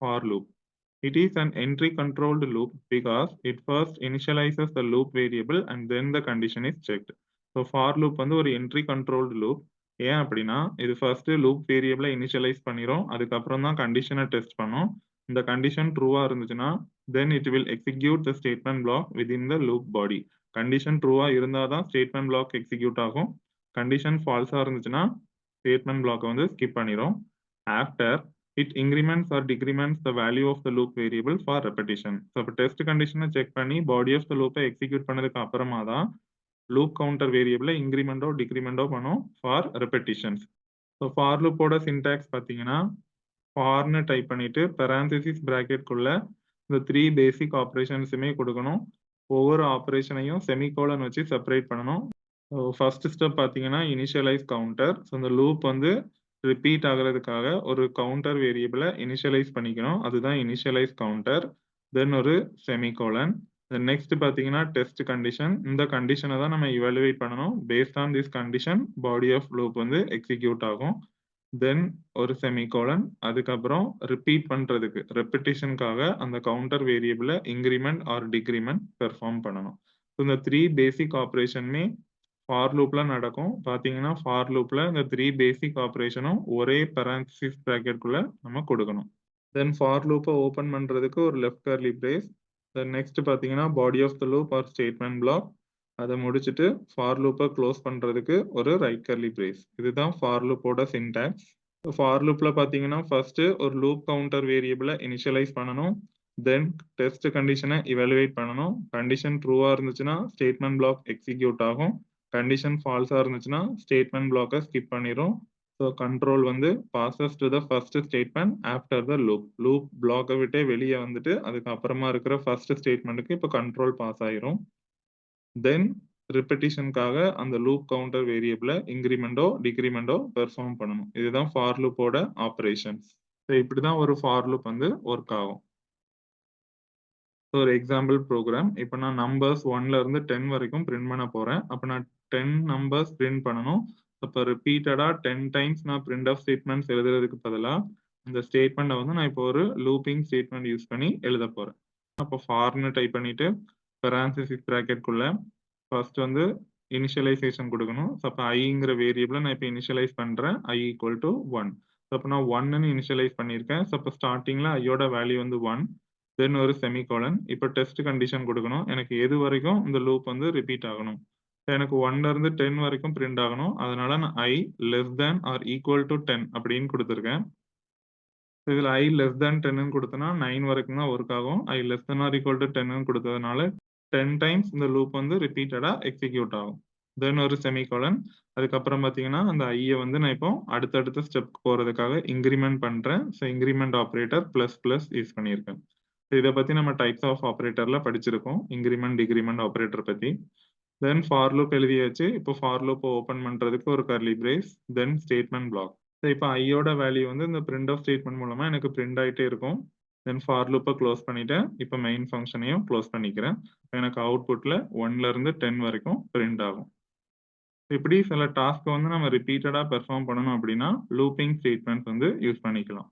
for loop. It is an entry controlled loop because it first initializes the loop variable and then the condition is checked. So for loop வந்து ஒரு entry controlled loop. ஏன் அப்படின்னா இது first loop வேரியபிளை initialise பண்ணிரும், அதுக்கப்புறம் தான் கண்டிஷனை test பண்ணும். இந்த கண்டிஷன் ட்ரூவா இருந்துச்சுன்னா then it will execute the statement block within the loop body. Condition ட்ரூவா இருந்தால் தான் ஸ்டேட்மெண்ட் பிளாக் எக்ஸிக்யூட் ஆகும். கண்டிஷன் ஃபால்ஸா இருந்துச்சுன்னா ஸ்டேட்மெண்ட் பிளாக் வந்து ஸ்கிப் பண்ணிரும். After it increments or decrements the value of the loop variable for repetition. So இப்போ டெஸ்ட் கண்டிஷனை செக் பண்ணி பாடி ஆஃப் த லூப்பை எக்ஸிக்யூட் பண்ணதுக்கு அப்புறமா தான் லூப் கவுண்டர் வேரியபிளை இன்க்ரிமெண்டோ டிக்ரிமெண்டோ பண்ணும் ஃபார் ரெப்படிஷன்ஸ். ஸோ ஃபார் லூப்போட சின்டாக்ஸ் பார்த்தீங்கன்னா ஃபார்னு டைப் பண்ணிட்டு பெரான்சிசிஸ் பிராக்கெட்குள்ள இந்த 3 பேசிக் ஆப்ரேஷன்ஸுமே கொடுக்கணும். ஒவ்வொரு ஆப்ரேஷனையும் செமிகோலன் வச்சு செப்பரேட் பண்ணணும். ஃபர்ஸ்ட் ஸ்டெப் பார்த்தீங்கன்னா இனிஷியலைஸ் கவுண்டர். ஸோ இந்த லூப் வந்து ரிப்பீட் ஆகிறதுக்காக ஒரு கவுண்டர் வேரியபிளை இனிஷியலைஸ் பண்ணிக்கணும், அதுதான் இனிஷியலைஸ் கவுண்டர். தென் ஒரு செமிகோலன். நெக்ஸ்ட் பார்த்தீங்கன்னா டெஸ்ட் கண்டிஷன். இந்த கண்டிஷனை தான் நம்ம இவாலுவேட் பண்ணணும். Based on this condition body of loop வந்து எக்ஸிக்யூட் ஆகும். தென் ஒரு செமிகோலன். அதுக்கப்புறம் ரிப்பீட் பண்றதுக்கு ரெப்பிட்டிஷனுக்காக அந்த கவுண்டர் வேரியபிளை இன்க்ரிமெண்ட் ஆர் டிக்ரிமெண்ட் பெர்ஃபார்ம் பண்ணணும். இந்த 3 பேசிக் ஆப்ரேஷனுமே ஃபார் லூப்ல நடக்கும். பாத்தீங்கன்னா ஃபார் லூப்ல இந்த 3 பேசிக் ஆப்ரேஷனும் ஒரே பெரான்சிஸ் பிராக்கெட்குள்ள நம்ம கொடுக்கணும். தென் ஃபார் லூப்பை ஓபன் பண்றதுக்கு ஒரு left curly brace. Then next பாத்தீங்கன்னா body of the loop or statement block. அதை முடிச்சுட்டு ஃபார் லூப்பை க்ளோஸ் பண்றதுக்கு ஒரு ரைட் கர்லி பிரேஸ். இதுதான் ஃபார் லூப்போட சின்டாக்ஸ். ஃபார் லூப்ல பாத்தீங்கன்னா ஃபர்ஸ்ட் ஒரு லூப் கவுண்டர் வேரியபிளை இனிஷியலைஸ் பண்ணணும். தென் டெஸ்ட் கண்டிஷனை இவாலுவேட் பண்ணணும். கண்டிஷன் ட்ரூவா இருந்துச்சுன்னா ஸ்டேட்மெண்ட் பிளாக் எக்ஸிக்யூட் ஆகும். கண்டிஷன் ஃபால்ஸா இருந்துச்சுன்னா ஸ்டேட்மெண்ட் பிளாக்கை ஸ்கிப் பண்ணிரும். ஸோ கண்ட்ரோல் வந்து passes to the first statement after the loop. Loop பிளாக்கை விட்டே வெளியே வந்துட்டு அதுக்கு அப்புறமா இருக்கிற ஃபர்ஸ்ட் ஸ்டேட்மெண்ட்டுக்கு இப்போ கண்ட்ரோல் பாஸ் ஆயிரும். தென் ரிப்பெட்டிஷனுக்காக அந்த லூப் கவுண்டர் வேரியபிளை இன்க்ரிமெண்டோ டிக்ரிமெண்டோ பெர்ஃபார்ம் பண்ணணும். இதுதான் ஃபார் லூப்போட ஆப்ரேஷன்ஸ். ஸோ இப்படி தான் ஒரு ஃபார் லூப் வந்து ஒர்க் ஆகும். ஒரு எக்ஸாம்பிள் ப்ரோக்ராம். இப்போ நான் நம்பர்ஸ் 1ல இருந்து 10 வரைக்கும் பிரிண்ட் பண்ண போறேன். அப்போ நான் 10 நம்பர்ஸ் பிரிண்ட் பண்ணணும். அப்போ ரிப்பீட்டடா 10 டைம்ஸ் நான் பிரிண்ட் ஆஃப் ஸ்டேட்மெண்ட்ஸ் எழுதுறதுக்கு பதிலாக இந்த ஸ்டேட்மெண்ட்டை வந்து நான் இப்போ ஒரு லூப்பிங் ஸ்டேட்மெண்ட் யூஸ் பண்ணி எழுத போறேன். அப்போ ஃபார்னு டைப் பண்ணிட்டு பெரான்சிசிஸ் பிராக்கெட்குள்ள ஃபர்ஸ்ட் வந்து இனிஷியலைசேஷன் கொடுக்கணும். ஸோ அப்போ ஐங்கிற வேரியபிளை நான் இப்போ இனிஷியலைஸ் பண்றேன். I equal to 1. ஸோ அப்போ நான் 1ன்னு இனிஷியலைஸ் பண்ணியிருக்கேன். ஸோ அப்போ ஸ்டார்டிங்ல ஐயோட வேல்யூ வந்து 1. தென் ஒரு செமிகோலன். இப்போ டெஸ்ட் கண்டிஷன் கொடுக்கணும். எனக்கு எது வரைக்கும் இந்த லூப் வந்து ரிப்பீட் ஆகணும். எனக்கு 1ல இருந்து 10 வரைக்கும் பிரிண்ட் ஆகணும். அதனால நான் i less than or equal to 10 அப்படின்னு கொடுத்துருக்கேன். இதில் ஐ லெஸ் தேன் 10ன்னு கொடுத்தனா 9 வரைக்கும் தான் ஒர்க் ஆகும். I less than or equal to 10ன்னு கொடுத்ததுனால 10 டைம்ஸ் இந்த லூப் வந்து ரிப்பீட்டடா எக்ஸிக்யூட் ஆகும். தென் ஒரு செமிகோலன். அதுக்கப்புறம் பார்த்தீங்கன்னா அந்த ஐயை வந்து நான் இப்போ அடுத்தடுத்த ஸ்டெப் போகிறதுக்காக இன்க்ரிமெண்ட் பண்ணுறேன். So increment operator plus plus use பண்ணியிருக்கேன். இதை பத்தி நம்ம டைப்ஸ் ஆஃப் ஆப்ரேட்டர்ல படிச்சிருக்கோம், இன்க்ரிமெண்ட் டிக்ரிமெண்ட் ஆப்ரேட்டர் பத்தி. தென் ஃபார் லூப் எழுதியாச்சு. இப்போ ஃபார் லூப் ஓபன் பண்றதுக்கு ஒரு கர்லி பிரேஸ். தென் ஸ்டேட்மெண்ட் பிளாக். இப்போ ஐயோட வேல்யூ வந்து இந்த பிரிண்ட் ஆஃப் ஸ்டேட்மெண்ட் மூலமா எனக்கு பிரிண்ட் ஆயிட்டே இருக்கும். தென் ஃபார் லூப்பை க்ளோஸ் பண்ணிட்டேன். இப்போ மெயின் ஃபங்க்ஷனையும் க்ளோஸ் பண்ணிக்கிறேன். எனக்கு அவுட்புட்ல 1ல இருந்து 10 வரைக்கும் பிரிண்ட் ஆகும். இப்படி சில டாஸ்க் வந்து நம்ம ரிப்பீட்டடா பெர்ஃபார்ம் பண்ணணும் அப்படின்னா லூப்பிங் ஸ்டேட்மெண்ட்ஸ் வந்து யூஸ் பண்ணிக்கலாம்.